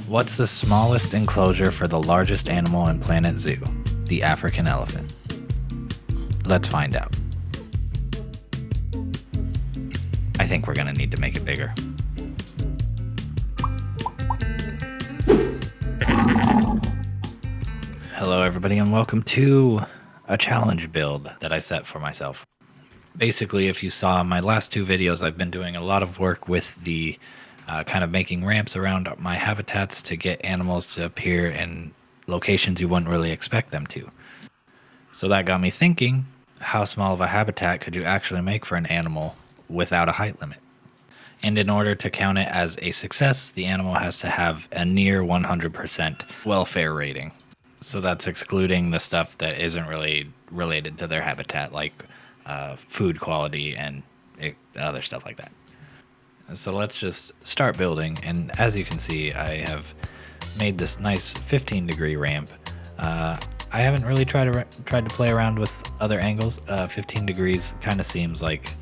What's the smallest enclosure for the largest animal in Planet Zoo? The African elephant. Let's find out. I think we're gonna need to make it bigger. Hello everybody and welcome to a challenge build that I set for myself. Basically, if you saw my last two videos, I've been doing a lot of work with the kind of making ramps around my habitats to get animals to appear in locations you wouldn't really expect them to. So that got me thinking, how small of a habitat could you actually make for an animal without a height limit? And in order to count it as a success, the animal has to have a near 100% welfare rating. So that's excluding the stuff that isn't really related to their habitat, like food quality and other stuff like that. So let's just start building, and as you can see, I have made this nice 15-degree ramp. I haven't really tried to play around with other angles. 15 degrees kind of seems like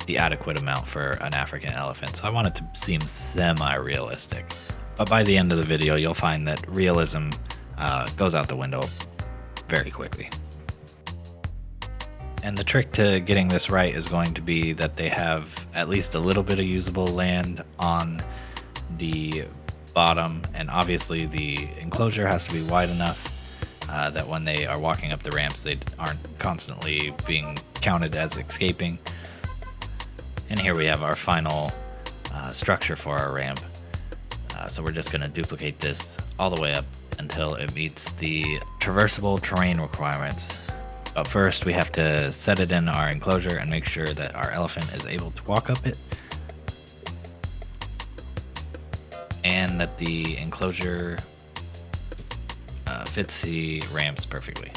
the adequate amount for an African elephant, so I want it to seem semi-realistic. But by the end of the video, you'll find that realism goes out the window very quickly. And the trick to getting this right is going to be that they have at least a little bit of usable land on the bottom, and obviously the enclosure has to be wide enough that when they are walking up the ramps, they aren't constantly being counted as escaping. And here we have our final structure for our ramp. So we're just going to duplicate this all the way up until it meets the traversable terrain requirements. But first we have to set it in our enclosure and make sure that our elephant is able to walk up it, and that the enclosure fits the ramps perfectly.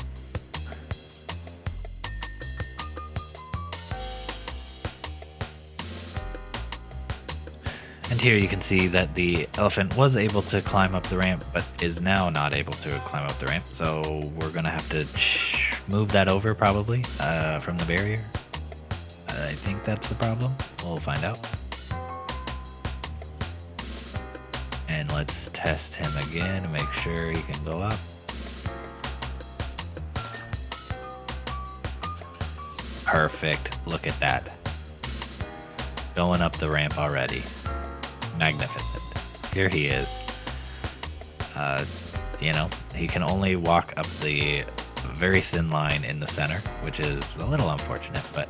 And here you can see that the elephant was able to climb up the ramp, but is now not able to climb up the ramp. So we're gonna have to move that over probably from the barrier. I think that's the problem. We'll find out. And let's test him again to make sure he can go up. Perfect. Look at that. Going up the ramp already. Magnificent. Here he is. He can only walk up the very thin line in the center, which is a little unfortunate, but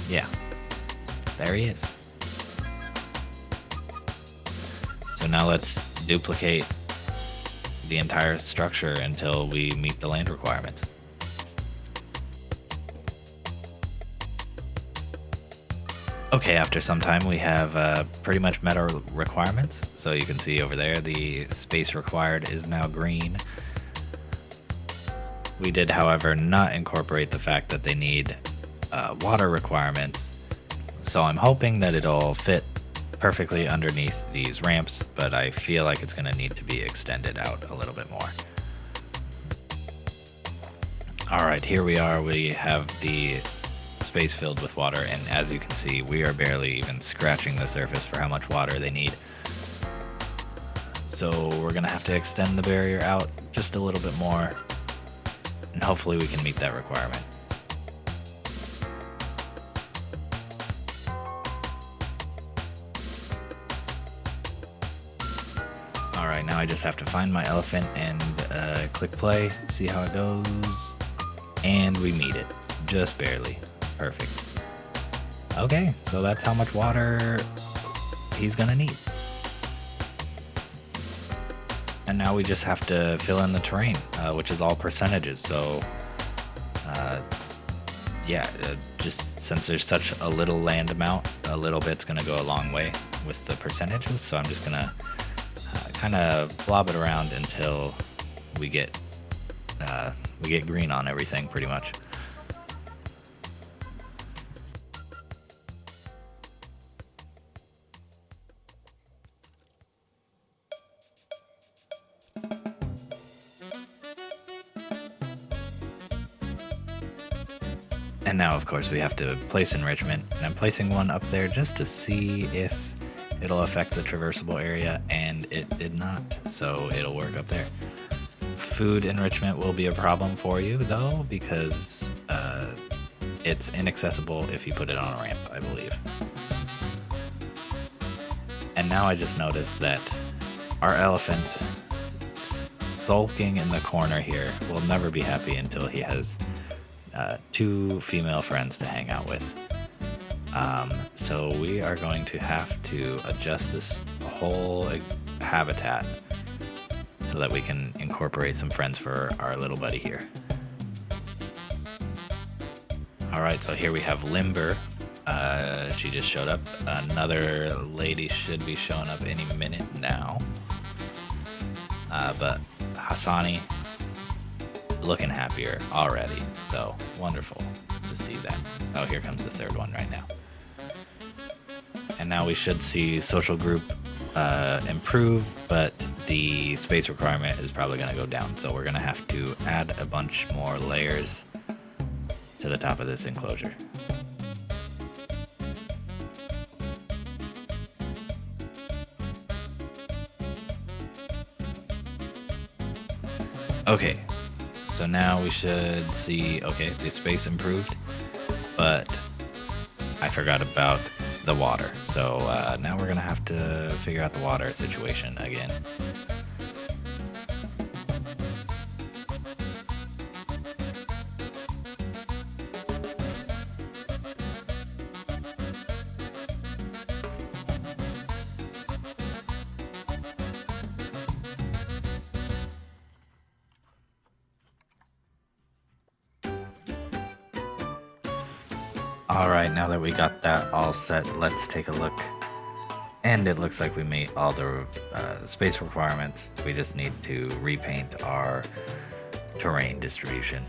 yeah, there he is. So now let's duplicate the entire structure until we meet the land requirements. Okay, after some time we have pretty much met our requirements. So you can see over there the space required is now green. We did, however, not incorporate the fact that they need water requirements. So I'm hoping that it'll fit perfectly underneath these ramps, but I feel like it's going to need to be extended out a little bit more. All right, here we are. We have the space filled with water, and as you can see, we are barely even scratching the surface for how much water they need. So we're gonna have to extend the barrier out just a little bit more, and hopefully we can meet that requirement. All right, now I just have to find my elephant and click play, see how it goes, and we meet it, just barely. Perfect. Okay, so that's how much water he's gonna need. And now we just have to fill in the terrain, which is all percentages. So just since there's such a little land amount, a little bit's gonna go a long way with the percentages. So I'm just gonna kind of blob it around until we get green on everything pretty much. And now, of course, we have to place enrichment, and I'm placing one up there just to see if it'll affect the traversable area, and it did not, so it'll work up there. Food enrichment will be a problem for you, though, because it's inaccessible if you put it on a ramp, I believe. And now I just noticed that our elephant sulking in the corner here will never be happy until he has 2 female friends to hang out with. So we are going to have to adjust this whole habitat so that we can incorporate some friends for our little buddy here. Alright, so here we have Limber. She just showed up. Another lady should be showing up any minute now. But Hassani looking happier already, so wonderful to see that. Oh, here comes the third one right now. And now we should see social group improve, but the space requirement is probably going to go down. So we're going to have to add a bunch more layers to the top of this enclosure. Okay, so now we should see, okay, the space improved, but I forgot about the water. So now we're gonna have to figure out the water situation again. All right, now that we got that all set, let's take a look. And it looks like we meet all the space requirements. We just need to repaint our terrain distribution.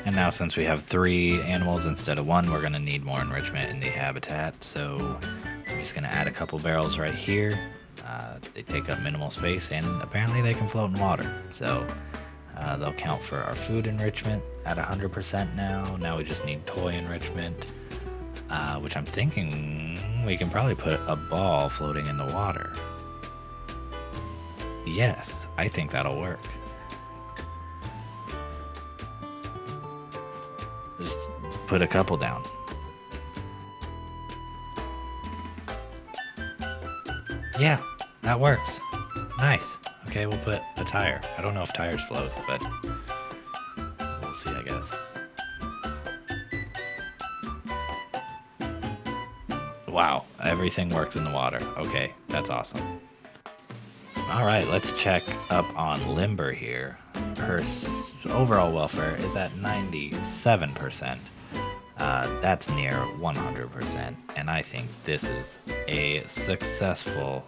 And now since we have 3 animals instead of 1, we're gonna need more enrichment in the habitat. So I'm just gonna add a couple barrels right here. They take up minimal space, and apparently they can float in water. So they'll count for our food enrichment at 100% now. Now we just need toy enrichment, which I'm thinking we can probably put a ball floating in the water. Yes, I think that'll work. Just put a couple down. Yeah, that works. Nice. Okay, we'll put a tire. I don't know if tires float, but we'll see, I guess. Wow, everything works in the water. Okay, that's awesome. All right, let's check up on Limber here. Her overall welfare is at 97%. That's near 100%, and I think this is a successful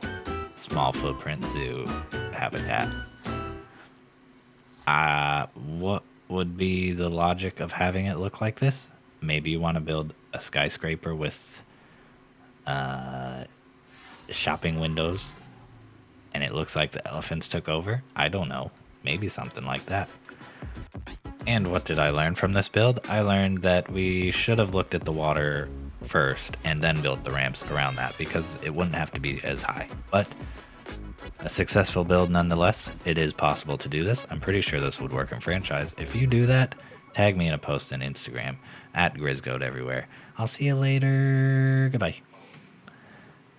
small footprint zoo habitat. What would be the logic of having it look like this? Maybe you want to build a skyscraper with shopping windows, and it looks like the elephants took over. I don't know. Maybe something like that. And what did I learn from this build? I learned that we should have looked at the water first and then built the ramps around that, because it wouldn't have to be as high. But a successful build nonetheless. It is possible to do this. I'm pretty sure this would work in franchise. If you do that, tag me in a post on Instagram at GrizzGoat everywhere. I'll see you later. Goodbye.